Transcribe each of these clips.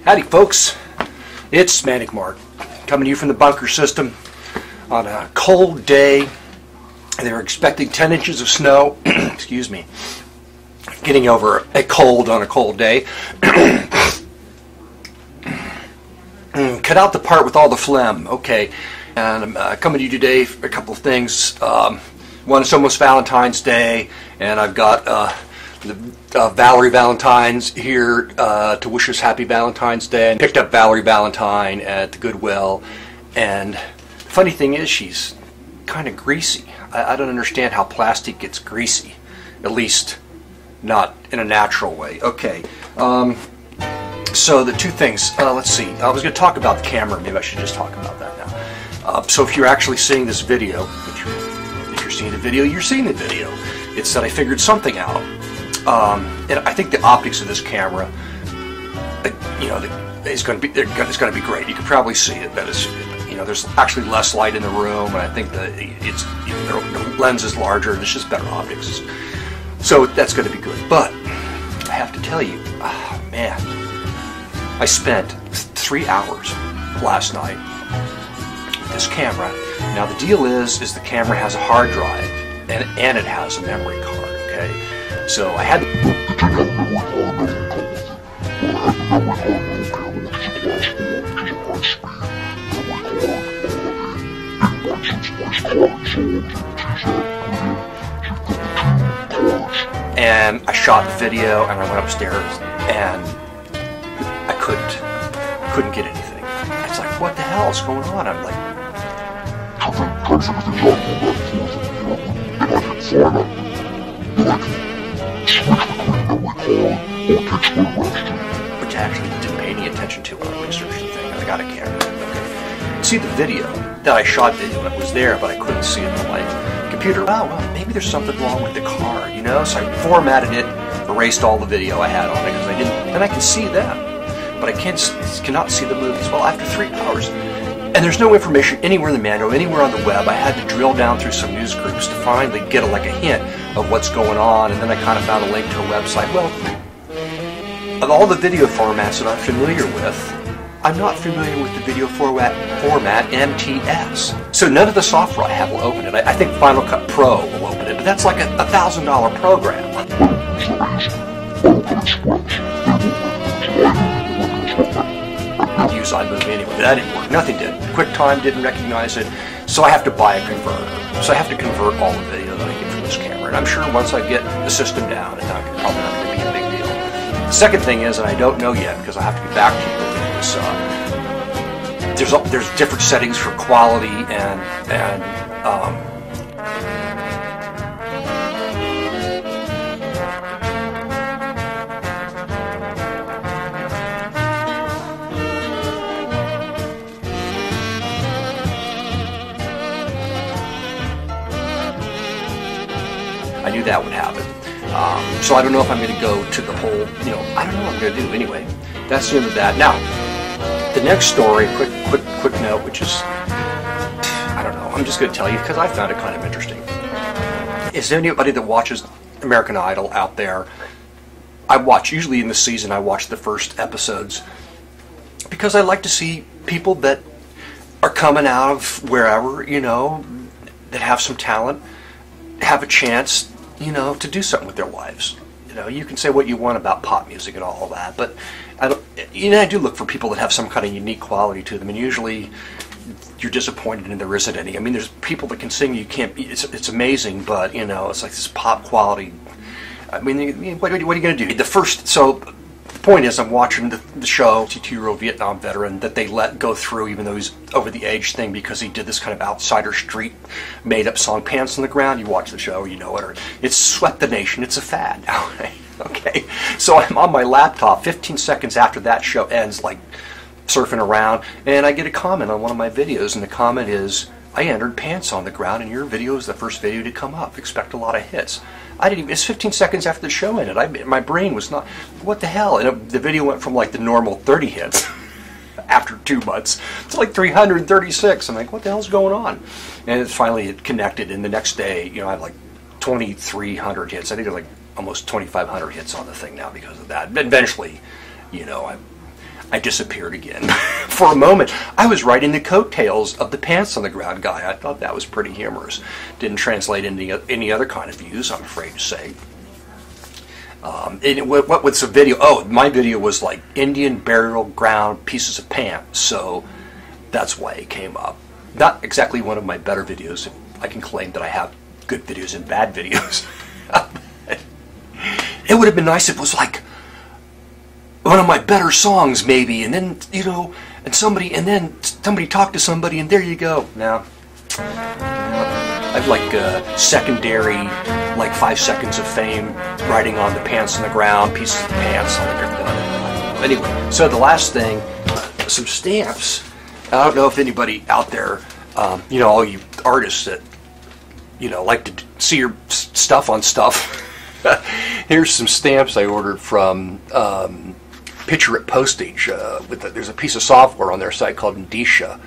Howdy folks, it's Manic coming to you from the bunker system on a cold day. They were expecting 10 inches of snow. Excuse me. Getting over a cold on a cold day. Cut out the part with all the phlegm. Okay, and I'm coming to you today for a couple of things. One, it's almost Valentine's Day, and I've got Valerie Valentine's here to wish us happy Valentine's Day. I picked up Valerie Valentine at the Goodwill, and the funny thing is she's kind of greasy. I don't understand how plastic gets greasy, at least not in a natural way. Okay, so the two things, let's see, I was going to talk about the camera. Maybe I should just talk about that now. So if you're actually seeing this video, if you're seeing the video, you're seeing the video. It's that I figured something out. And I think the optics of this camera, you know, it's going to be great. You can probably see it, but it's, you know, there's actually less light in the room, and I think that the lens is larger. There's just better optics, so that's going to be good. But I have to tell you, oh, man, I spent 3 hours last night with this camera. Now the deal is the camera has a hard drive and it has a memory card. Okay. So I had and I shot the video, and I went upstairs, and I couldn't get anything. It's like, what the hell is going on? I'm like, which I actually didn't pay any attention to when I researched the thing. I got a camera. Okay. See the video that I shot, it was there, but I couldn't see it on my computer. Oh, well, maybe there's something wrong with the card, you know? So I formatted it, erased all the video I had on it because I didn't, and I can see them, but I cannot see the movies. Well, after 3 hours, and there's no information anywhere in the manual, anywhere on the web. I had to drill down through some news groups to finally get like a hint of what's going on, and then I kind of found a link to a website. Well, of all the video formats that I'm familiar with, I'm not familiar with the video format MTS. So none of the software I have will open it. I think Final Cut Pro will open it, but that's like a $1,000 program. Use iMovie anyway, but that didn't work. Nothing did. QuickTime didn't recognize it, so I have to buy a converter. So I have to convert all the video that I get from this camera, and I'm sure once I get the system down, it's probably not going to be a big deal. The second thing is, and I don't know yet because I have to get back to you, is there's different settings for quality and I knew that would happen. So I don't know if I'm going to go to the whole, you know, I don't know what I'm going to do. Anyway, that's the end of that. Now, the next story, quick note, which is, I don't know, I'm just going to tell you because I found it kind of interesting. Is there anybody that watches American Idol out there? I watch, usually in the season, I watch the first episodes because I like to see people that are coming out of wherever, you know, that have some talent, have a chance, you know, to do something with their lives. You know, you can say what you want about pop music and all of that, but I do look for people that have some kind of unique quality to them, and usually you're disappointed and there isn't any. I mean, there's people that can sing, you can't, it's amazing, but, you know, it's like this pop quality. I mean, what are you going to do? So the point is, I'm watching the show, 52-year-old Vietnam veteran that they let go through, even though he's over the age thing, because he did this kind of outsider street made-up song, Pants on the Ground. You watch the show, you know it, or it's swept the nation. It's a fad now. Okay, so I'm on my laptop 15 seconds after that show ends, like surfing around, and I get a comment on one of my videos, and the comment is, I entered Pants on the Ground, and your video is the first video to come up. Expect a lot of hits. I didn't even, it's 15 seconds after the show ended. My brain was not, what the hell? And the video went from like the normal 30 hits after 2 months to like 336. I'm like, what the hell's going on? And finally it connected, and the next day, you know, I had like 2,300 hits. I think there's like almost 2,500 hits on the thing now because of that. But eventually, you know, I disappeared again. For a moment, I was riding the coattails of the pants on the ground guy. I thought that was pretty humorous. Didn't translate into any other kind of views, I'm afraid to say. What was the video? Oh, my video was like Indian burial ground pieces of pants, so that's why it came up. Not exactly one of my better videos. I can claim that I have good videos and bad videos. It would have been nice if it was like one of my better songs, maybe, and then, you know, and then somebody talked to somebody, and there you go. Now, I've like secondary, like 5 seconds of fame, riding on the pants on the ground, pieces of pants on the ground. Anyway, so the last thing, some stamps. I don't know if anybody out there, you know, all you artists that, you know, like to see your stuff on stuff. Here's some stamps I ordered from Picture It Postage. There's a piece of software on their site called Indicia,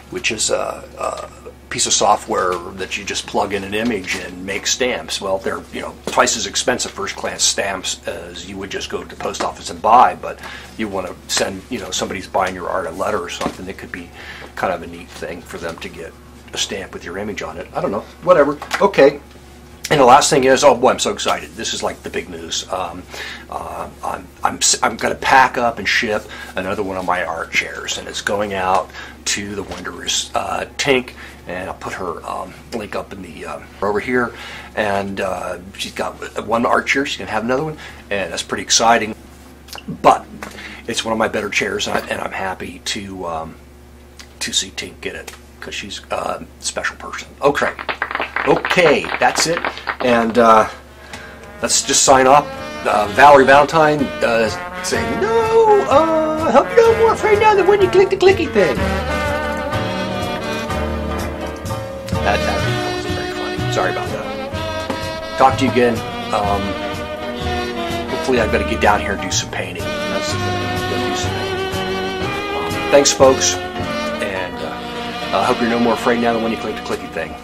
which is a piece of software that you just plug in an image and make stamps. Well, they're, you know, twice as expensive first-class stamps as you would just go to the post office and buy, but you want to send, you know, somebody's buying your art a letter or something, it could be kind of a neat thing for them to get a stamp with your image on it. I don't know, whatever. Okay. And the last thing is, oh boy, I'm so excited. This is like the big news. I'm going to pack up and ship another one of my art chairs, and it's going out to the wondrous Tink, and I'll put her link up in the over here. And she's got one art chair. She's going to have another one, and that's pretty exciting. But it's one of my better chairs, and I'm happy to see Tink get it, because she's a special person. Okay, that's it, and let's just sign off. Valerie Valentine saying, no, I hope you're no more afraid now than when you click the clicky thing. That wasn't very funny. Sorry about that. Talk to you again. Hopefully I've got to get down here and do some painting. That's the thing. I've got to do some painting. Thanks, folks, and I hope you're no more afraid now than when you click the clicky thing.